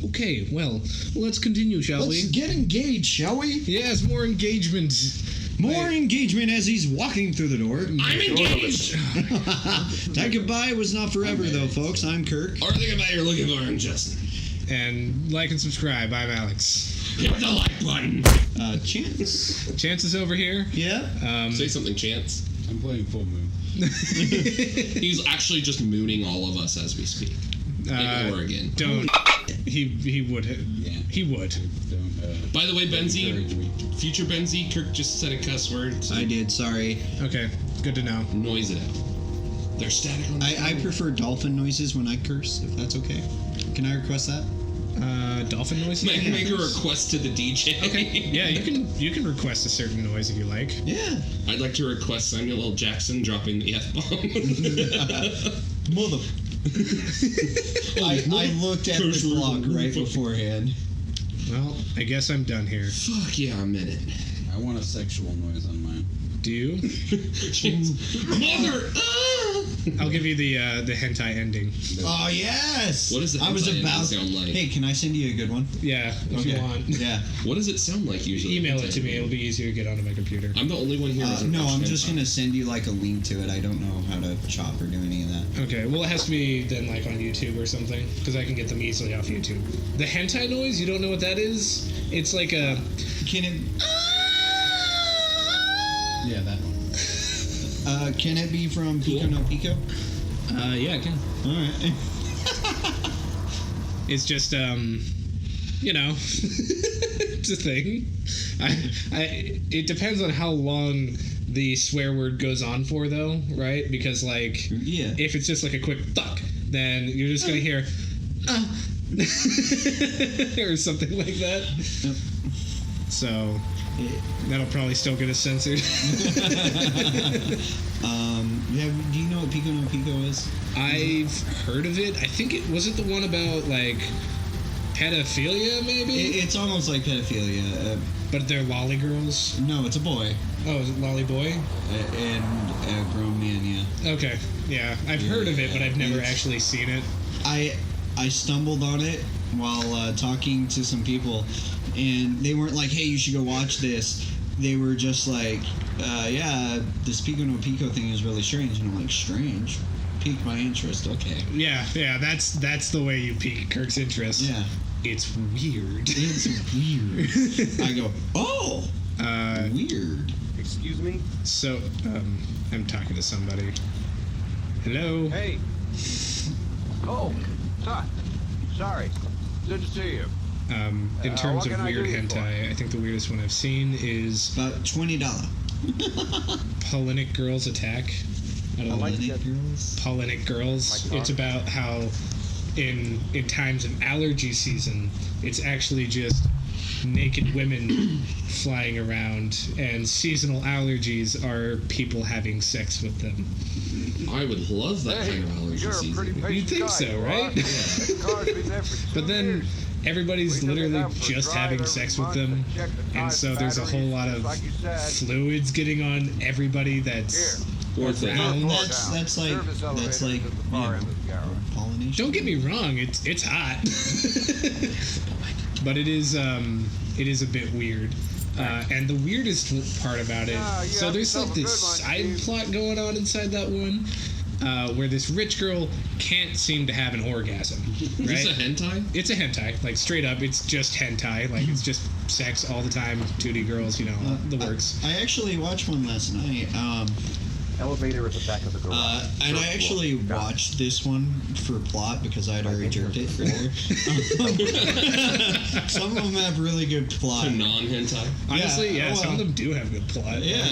Okay, well, let's continue, shall Let's we? get engaged, shall we? Yes, more engagement. More engagement as he's walking through the door. I'm engaged! That goodbye was not forever, though, folks. I'm Kirk. Or the goodbye you're looking for, I'm Justin. And like and subscribe, I'm Alex. Hit the like button. Chance. Chance is over here. Yeah. Say something, Chance. I'm playing full moon. He's actually just mooning all of us as we speak. In Oregon. Don't. He would. Yeah. He would. Don't, By the way, Benzie, encourage me. future Benzie, Kirk just said a cuss word. So I did, sorry. Okay, good to know. noise it out. They're static on the I phone. prefer dolphin noises when I curse, if that's okay. Can I request that? Dolphin noise? Make a request to the DJ. Okay. Yeah, you can request a certain noise if you like. Yeah. I'd like to request Samuel L. Jackson dropping the F-bomb. Mother. I looked at the clock right beforehand. Well, I guess I'm done here. Fuck yeah, I'm in it. I want a sexual noise on mine. Do you? Mother! I'll give you the hentai ending. Oh, yes! What does the I was hentai about sound like? Hey, can I send you a good one? Yeah, if you want. Yeah. What does it sound like usually? Email it to me. It'll be easier to get onto my computer. I'm the only one here. who doesn't No, watch I'm hentai. just gonna send you like a link to it. I don't know how to chop or do any of that. Okay, well, it has to be then like on YouTube or something, because I can get them easily off YouTube. The hentai noise, you don't know what that is? It's like a... Can it? Yeah, that one. Can it be from Pico no Pico? yeah, I can. All right. It's just, you know, it's a thing. It depends on how long the swear word goes on for, though, right? Because, like, Yeah. if it's just like a quick fuck, then you're just gonna hear, or something like that. Yep. So that'll probably still get us censored. Yeah. Do you know what Pico no Pico is? I've heard of it. I think it was it the one about like pedophilia, maybe. It's almost like pedophilia. But they're lolly girls. No, it's a boy Oh, is it lolly boy? and a grown man. Yeah. Okay, yeah, I've heard of it, but I've never It's- actually seen it. I stumbled on it while talking to some people, and they weren't like, "Hey, you should go watch this." They were just like, "Yeah, this Pico no Pico thing is really strange," and I'm like, "Strange? Piqued my interest. Okay." Yeah, that's the way you pique Kirk's interest. Yeah. It's weird. It's weird. I go, "Oh, weird." Excuse me? So, I'm talking to somebody. Hello. Hey. Oh, Todd. Sorry. Good to see you. In terms what of can I weird do you for? hentai, I think the weirdest one I've seen is About $20. Polinic Girls Attack. I don't know. like Polinic that. girls. Polinic Girls. Like It's about how in times of allergy season, it's actually just naked women flying around, and seasonal allergies are people having sex with them. I would love that Hey, kind of allergy you're a season. pretty patient You'd think guy, so, you right? are. The car's been there for 2 But then years. everybody's We took it literally out for a just drive having every sex with month them, and checked the and car's so there's a whole batteries, lot of like you said. fluids getting on everybody that's Worth it. around. Floor That's- down. that's like- Service that's elevator's like, at the far yeah. end of the garage. Pollination. Don't get me wrong, it's hot, but it is a bit weird. And the weirdest part about it, Ah, you so have there's yourself like a this good one, side Steve. plot going on inside that one, where this rich girl can't seem to have an orgasm. Is this a Right? hentai? It's a hentai, like straight up. It's just hentai, like it's just sex all the time, 2D girls, you know, the works. I actually watched one last night. Elevator at the back of the garage. And I Third actually floor. Got it. watched this one for plot because I'd already jerked it earlier. Some of them have really good plot. To non-hentai? Honestly, yeah, some of well, them do have good plot. Yeah,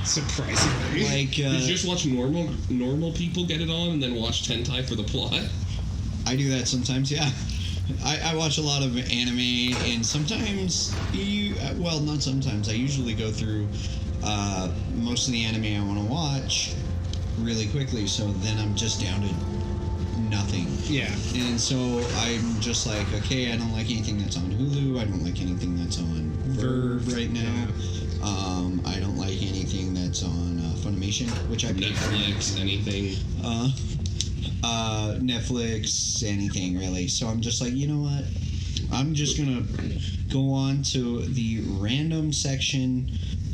Surprisingly. like Did you just watch normal people get it on and then watch hentai for the plot? I do that sometimes. Yeah, I watch a lot of anime, and sometimes well, not sometimes. I usually go through most of the anime I want to watch really quickly, so then I'm just down to nothing. Yeah. And so I'm just like, okay, I don't like anything that's on Hulu. I don't like anything that's on Verve right now. I don't like anything that's on Funimation, which I pay for. Netflix, anything. Netflix, anything really. So I'm just like, you know what? I'm just gonna go on to the random section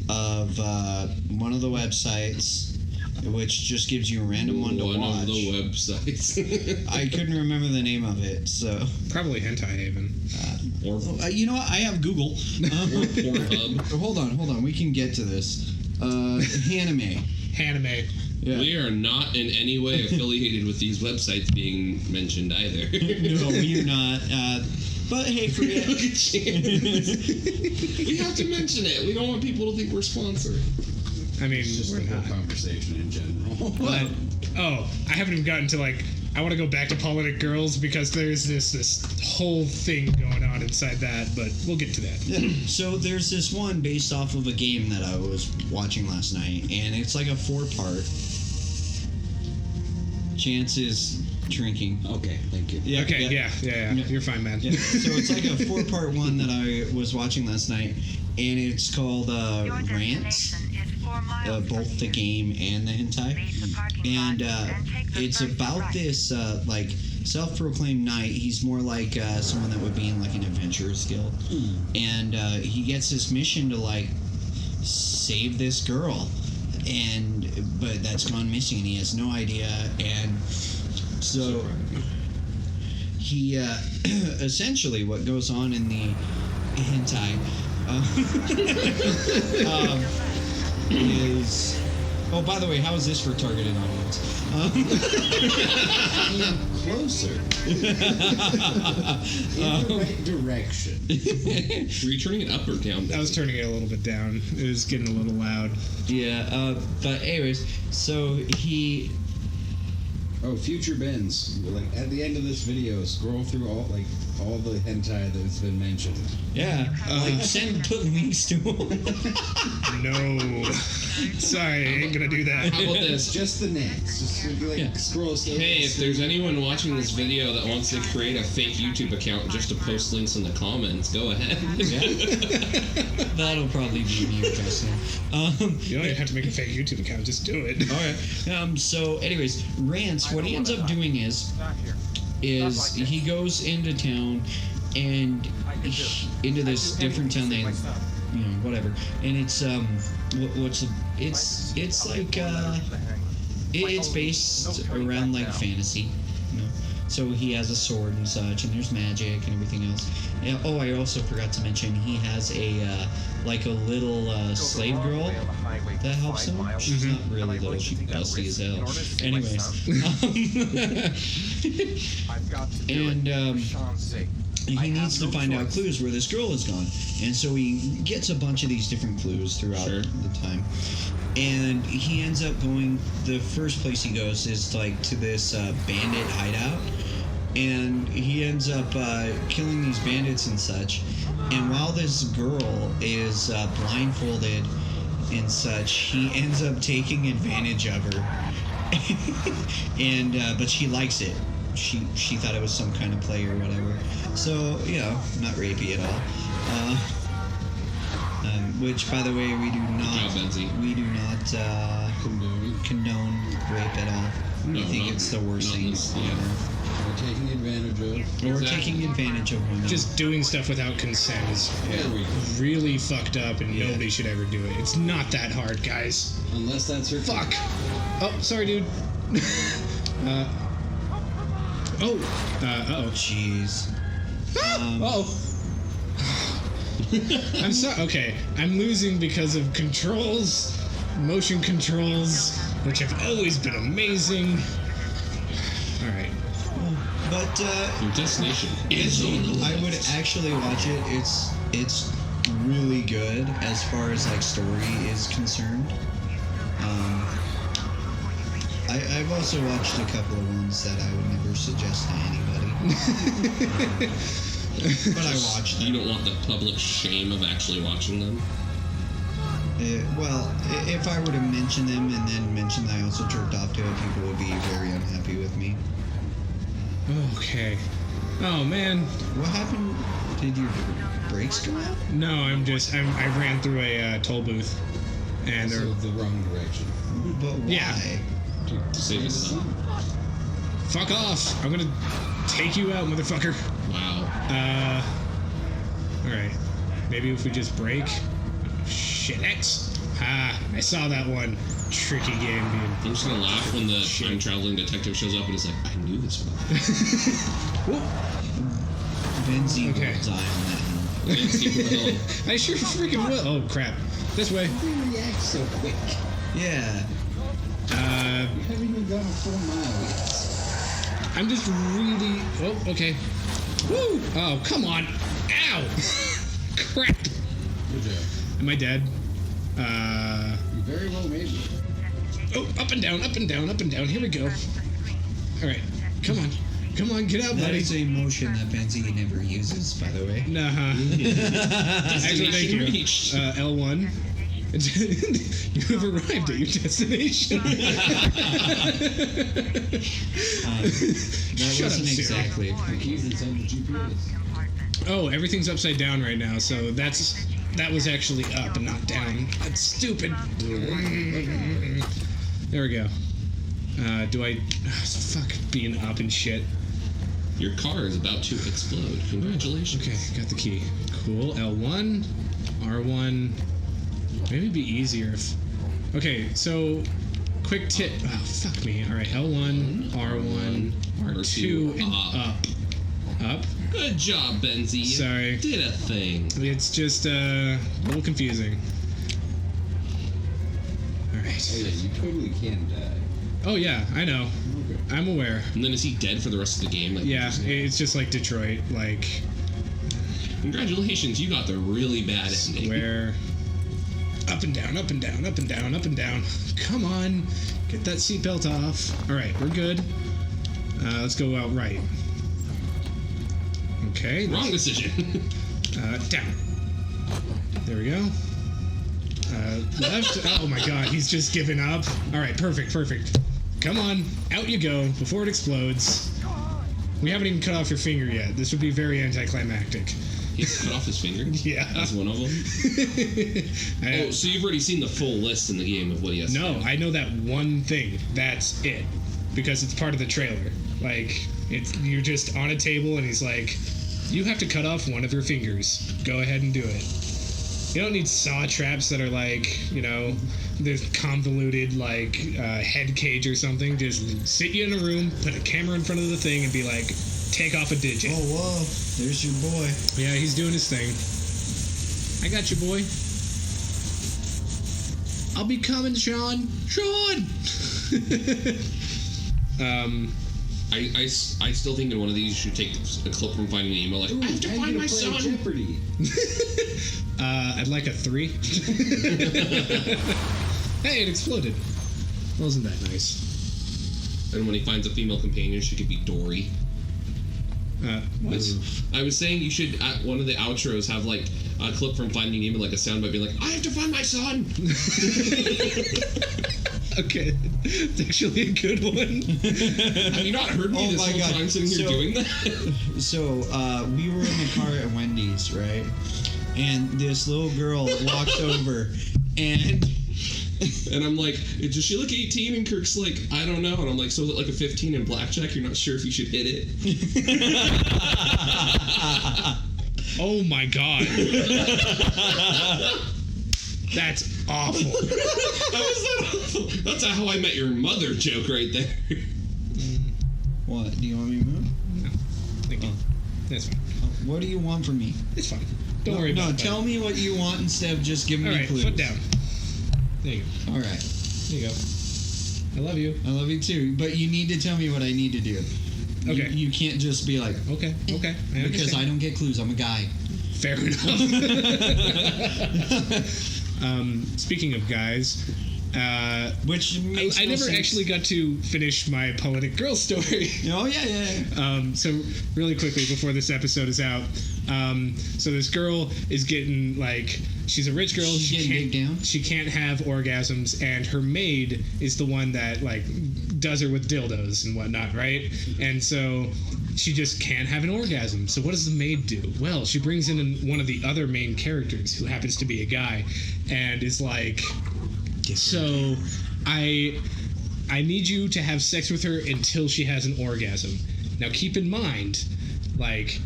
of one of the websites, which just gives you a random one to watch. One of the websites. I couldn't remember the name of it, so Probably Hentai Haven. or you know what? I have Google. Pornhub. Hold on. We can get to this. Hanime. Hanime. Yeah. We are not in any way affiliated with these websites being mentioned either. No, we are not. But hey, forget. Look at you. We have to mention it. We don't want people to think we're sponsored. I mean, It's just we're the whole not. conversation in general. But, I haven't even gotten to, like, I want to go back to Politic Girls because there's this whole thing going on inside that, but we'll get to that. Yeah. So there's this one based off of a game that I was watching last night, and it's like a 4-part. Chance is drinking. Okay, thank you. Yeah, Okay, yeah. You're fine, man. Yeah. So it's like a 4-part one that I was watching last night, and it's called Rants, both the game and the hentai. And it's about this like self-proclaimed knight. He's more like someone that would be in like an adventurers guild, and he gets this mission to like save this girl, but that's gone missing, and he has no idea. And so he essentially what goes on in the hentai is. Oh, by the way, how is this for targeted audience? Closer. In the right direction. Were you turning it up or down? I was turning it a little bit down. It was getting a little loud. Yeah, but anyways, so he. Oh, future Ben's. Like at the end of this video, scroll through all the hentai that's been mentioned. Yeah, put links to him. No. Sorry, I ain't gonna do that. How about this? Just the next. Just Yeah. scroll. Hey, if there's anyone watching this video that wants to create a fake YouTube account just to post links in the comments, go ahead. That'll probably be me or Justin. You don't even have to make a fake YouTube account, just do it. Alright. So anyways, Rance, what he ends up doing is he goes into town and into this different town they whatever, and it's it's like it's based around like fantasy, so he has a sword and such, and there's magic and everything else. And, I also forgot to mention he has a like a little slave girl that helps him. She's not really little, she's dusty as hell. Anyways, and he needs to find out clues where this girl is gone, and so he gets a bunch of these different clues throughout the time. And he ends up going. The first place he goes is like to this bandit hideout, and he ends up killing these bandits and such. And while this girl is blindfolded and such, he ends up taking advantage of her. And but she likes it. She thought it was some kind of play or whatever. So not rapey at all. Which, by the way, we do not condone rape at all. No, I think not- it's the worst not thing this- ever. We're taking advantage of. Or Exactly. taking advantage of women. Just doing stuff without consent is There we go. really fucked up, and Yeah. nobody should ever do it. It's not that hard, guys. Unless that's her. Fuck. Oh, sorry, dude. Uh-oh. Jeez. Oh. I'm sorry. Okay, I'm losing because of controls, motion controls, which have always been amazing. All right. But Your destination is on the I left. would actually watch it. It's really good as far as like story is concerned. I've also watched a couple of ones that I would never suggest to anybody. But I watched them. You don't want the public shame of actually watching them. Well, if I were to mention them and then mention that I also jerked off to it, people would be very unhappy with me. Okay. Oh man. What happened? Did your brakes go out? No, I ran through a toll booth, and So the wrong direction. But why? Yeah. To save his son. fuck off! I'm gonna take you out, motherfucker. Wow. All right. Maybe if we just break. Shit, X. Ah, I saw that one. Tricky game, dude. I'm just gonna laugh when the time traveling detective shows up and is like, I knew this one. Benzene Okay. will die on that hill. Nancy I sure freaking will. Oh, crap. This way. They react so quick. Yeah. You haven't even gone a full mile yet. I'm just really... Oh, okay. Woo! Oh, come on. Ow! Crap. Good job. Am I dead? You very well made it. Oh, up and down, up and down, up and down. Here we go. All right. Come on. Come on, get out, That buddy. is a motion that Benzene never uses, by the way. Nah. Actually, thank you. reached. L1. You have arrived at your destination. That Shut up, wasn't Sue. exactly. The keys inside the GPS. Oh, everything's upside down right now, so that was actually up and not down. That's stupid. There we go. Do I... fuck, being up and shit. Your car is about to explode. Congratulations. Okay, got the key. Cool. L1, R1. Maybe it'd be easier if... Okay, so... Quick tip. Oh, fuck me. Alright, L1, R1, R2, and up. Up. Good job, Benzie. You Sorry. did a thing. It's just a little confusing. Oh Alright. yeah, you totally can die. Oh yeah, I know. Okay. I'm aware. And then is he dead for the rest of the game? Like, Yeah, it's just like Detroit. Like, Congratulations, you got the really bad ending. where... Up and down, up and down, up and down, up and down. Come on. Get that seatbelt off. Alright, we're good. Let's go out right. Okay. Wrong decision. Down. There we go. Left. Oh my god, he's just given up. Alright, perfect, perfect. Come on, out you go before it explodes. We haven't even cut off your finger yet. This would be very anticlimactic. He cut off his finger? Yeah. That's one of them? Oh, so you've already seen the full list in the game of what he has to No, do. I know that one thing. That's it. Because it's part of the trailer. Like, you're just on a table and he's like, you have to cut off one of your fingers. Go ahead and do it. You don't need saw traps that are like, you know, this convoluted, like, head cage or something. Just sit you in a room, put a camera in front of the thing, and be like, take off a digit. Oh, whoa. There's your boy. Yeah, he's doing his thing. I got you, boy. I'll be coming, Sean. Sean! I still think in one of these you should take a clip from Finding Nemo, like, I have to I'm find gonna my play son! Jeopardy. I'd like a 3. Hey, it exploded. Wasn't that nice? And when he finds a female companion, she could be Dory. What? I was saying you should, at one of the outros, have, like, a clip from Finding Nemo, like a soundbite being like, I have to find my son! Okay, it's actually a good one. Have you not heard me Oh this my whole God. time sitting here So- doing that? So, we were in the car at Wendy's, right? And this little girl walks over and... And I'm like, does she look 18? And Kirk's like, I don't know. And I'm like, so is it like a 15 in blackjack? You're not sure if you should hit it? Oh my god. That's awful. How is that awful? That's a How I Met Your Mother joke right there. What? Do you want me to move? No, thank you. Oh. That's fine. What do you want from me? It's fine. Don't worry about it. No, tell me what you want instead of just giving All me right, clues. foot down. There you go. All right. There you go. I love you. I love you too, but you need to tell me what I need to do. Okay. You can't just be like, Okay. Okay. I because I understand. don't get clues. I'm a guy. Fair enough. Speaking of guys, Which makes I no never sense. actually got to finish my poetic girl story. Oh yeah. So really quickly before this episode is out, so this girl is getting like, she's a rich girl. She's getting can't, digged down? She can't have orgasms, and her maid is the one that like does her with dildos and whatnot, right? And so she just can't have an orgasm. So what does the maid do? Well, she brings in one of the other main characters, who happens to be a guy, and is like, so I need you to have sex with her until she has an orgasm. Now keep in mind, like,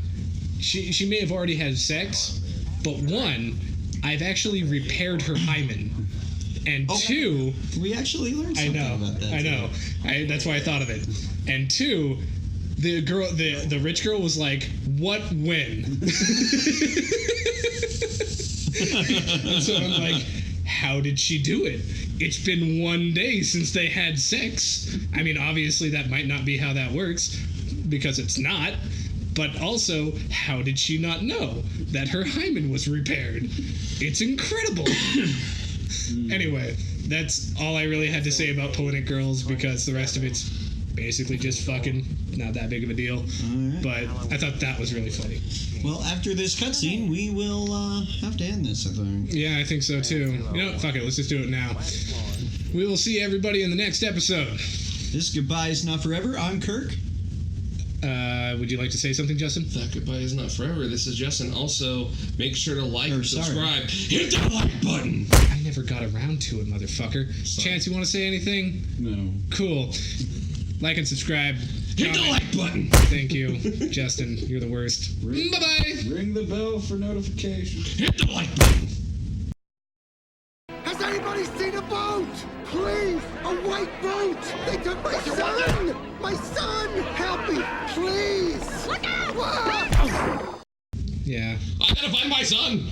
she may have already had sex, But one, I've actually repaired her hymen. And two, we actually learned something about that. I know. That's why I thought of it. And two, the rich girl was like, "What? When?" And so I'm like, "How did she do it? It's been 1 day since they had sex." I mean, obviously that might not be how that works, because it's not. But also, how did she not know that her hymen was repaired? It's incredible. Anyway, that's all I really had to say about Poetic Girls, because the rest of it's basically just fucking not that big of a deal. Right. But I thought that was really funny. Well, after this cutscene, we will have to end this, I think. Yeah, I think so too. You know what? Fuck it. Let's just do it now. We will see everybody in the next episode. This goodbye is not forever. I'm Kirk. Would you like to say something, Justin? That goodbye is not forever. This is Justin. Also, make sure to like and sorry. subscribe. Hit that like button. I never got around to it, motherfucker. Sorry. Chance, you want to say anything? No. Cool. Like and subscribe. Hit the like button. Thank you, Justin. You're the worst. Bye-bye. Ring the bell for notifications. Hit the like button. Has anybody seen a boat? Please, a white boat! They took my son! My son! Help me, please! Look out! Yeah. I gotta find my son.